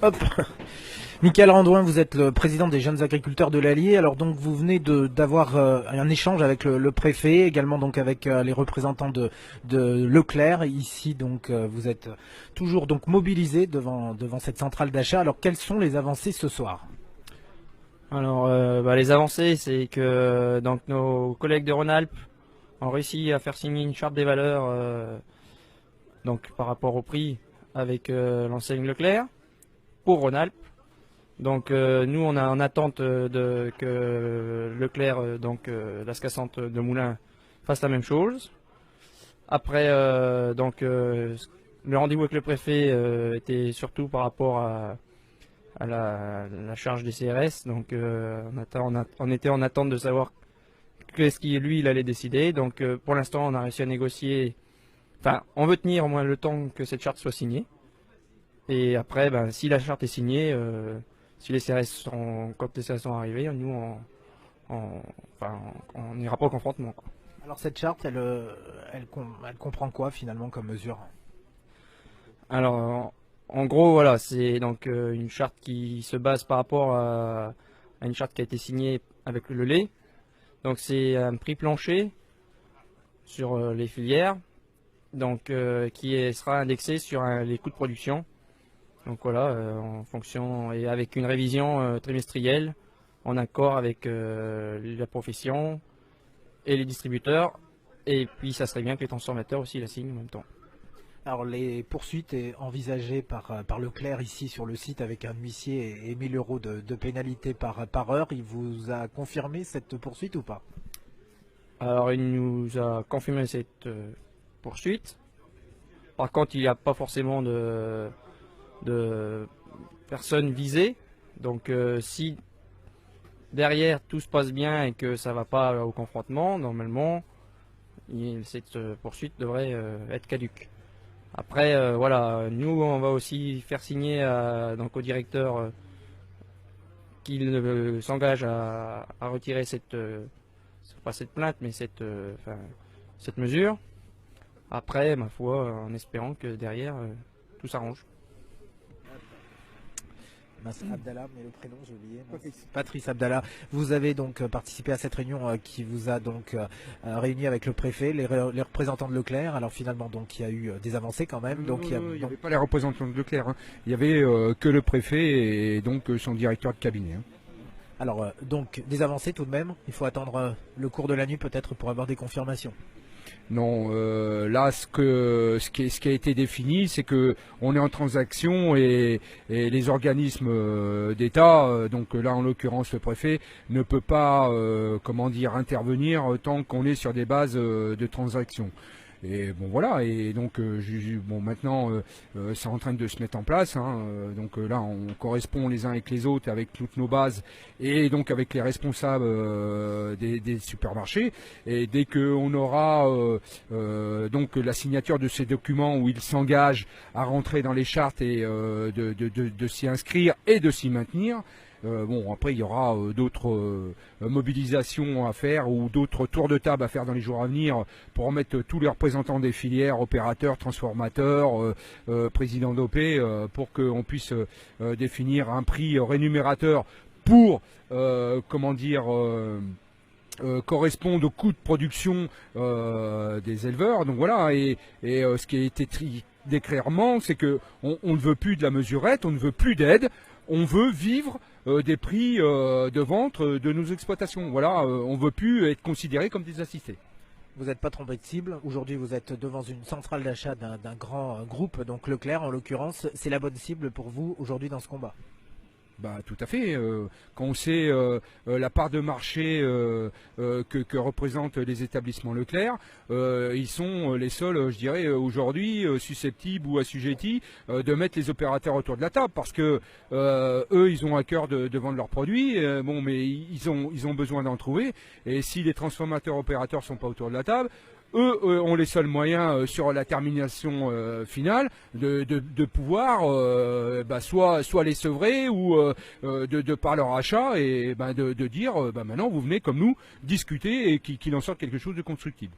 Hop. Michael Randouin, vous êtes le président des jeunes agriculteurs de l'Allier. Alors donc vous venez d'avoir un échange avec le préfet, également donc avec les représentants de Leclerc. Ici donc vous êtes toujours donc mobilisés devant cette centrale d'achat. Alors quelles sont les avancées ce soir? Alors, les avancées, c'est que donc nos collègues de Rhône-Alpes ont réussi à faire signer une charte des valeurs donc par rapport au prix avec l'enseigne Leclerc pour Rhône-Alpes. Donc nous, on est en attente que Leclerc, l'Ascassante de Moulins, fasse la même chose. Après, le rendez-vous avec le préfet était surtout par rapport à la charge des CRS. Donc on était en attente de savoir qu'est-ce qu'il lui il allait décider. Donc pour l'instant on a réussi à négocier. Enfin, on veut tenir au moins le temps que cette charte soit signée. Et après, si la charte est signée, si les CRS sont, quand les CRS sont arrivés, nous on n'ira pas au confrontement, quoi. Alors cette charte, elle comprend quoi finalement comme mesure? Alors en gros voilà, c'est donc une charte qui se base par rapport à une charte qui a été signée avec le lait. Donc c'est un prix plancher sur les filières, donc sera indexé sur les coûts de production. Donc voilà, en fonction et avec une révision trimestrielle en accord avec la profession et les distributeurs. Et puis ça serait bien que les transformateurs aussi la signent en même temps. Alors les poursuites est envisagées par Leclerc ici sur le site avec un huissier et 1000 euros de pénalité par heure. Il vous a confirmé cette poursuite ou pas? Alors il nous a confirmé cette poursuite. Par contre, il n'y a pas forcément de personnes visées. Donc si derrière tout se passe bien et que ça ne va pas au confrontement, normalement, cette poursuite devrait être caduque. Après, voilà, nous, on va aussi faire signer donc au directeur qu'il s'engage à retirer pas cette plainte, mais cette mesure. Après, ma foi, en espérant que derrière, tout s'arrange. Abdallah, mais le prénom j'ai oublié. Patrice Abdallah. Vous avez donc participé à cette réunion qui vous a donc réuni avec le préfet, les représentants de Leclerc. Alors finalement donc il y a eu des avancées quand même. Donc il n'y avait pas les représentants de Leclerc, hein. Il y avait que le préfet et donc son directeur de cabinet, hein. Alors donc des avancées tout de même. Il faut attendre le cours de la nuit peut-être pour avoir des confirmations. Non, là, ce qui a été défini, c'est que on est en transaction et les organismes d'État, donc là en l'occurrence le préfet, ne peut pas, comment dire, intervenir tant qu'on est sur des bases de transaction. Et bon voilà, et donc bon maintenant c'est en train de se mettre en place, hein, donc là on correspond les uns avec les autres avec toutes nos bases et donc avec les responsables des supermarchés, et dès qu'on aura donc la signature de ces documents où ils s'engagent à rentrer dans les chartes et de s'y inscrire et de s'y maintenir. Bon, après il y aura d'autres mobilisations à faire ou d'autres tours de table à faire dans les jours à venir pour mettre tous les représentants des filières, opérateurs, transformateurs, présidents d'OP, pour qu'on puisse définir un prix rémunérateur pour, comment dire, correspondre au coût de production des éleveurs. Donc voilà, et ce qui a été dit clairement, c'est que on ne veut plus de la mesurette, on ne veut plus d'aide, on veut vivre des prix de vente de nos exploitations. Voilà, on ne veut plus être considéré comme des assistés. Vous n'êtes pas trompé de cible. Aujourd'hui, vous êtes devant une centrale d'achat d'un grand groupe, donc Leclerc en l'occurrence. C'est la bonne cible pour vous aujourd'hui dans ce combat? Bah, tout à fait. Quand on sait la part de marché que représentent les établissements Leclerc, ils sont les seuls, je dirais, aujourd'hui susceptibles ou assujettis de mettre les opérateurs autour de la table, parce que eux, ils ont à cœur de vendre leurs produits. Bon, mais ils ont besoin d'en trouver. Et si les transformateurs opérateurs sont pas autour de la table, eux ont les seuls moyens sur la termination finale de pouvoir soit les sevrer ou de par leur achat, et de dire maintenant vous venez comme nous discuter et qu'il en sorte quelque chose de constructible.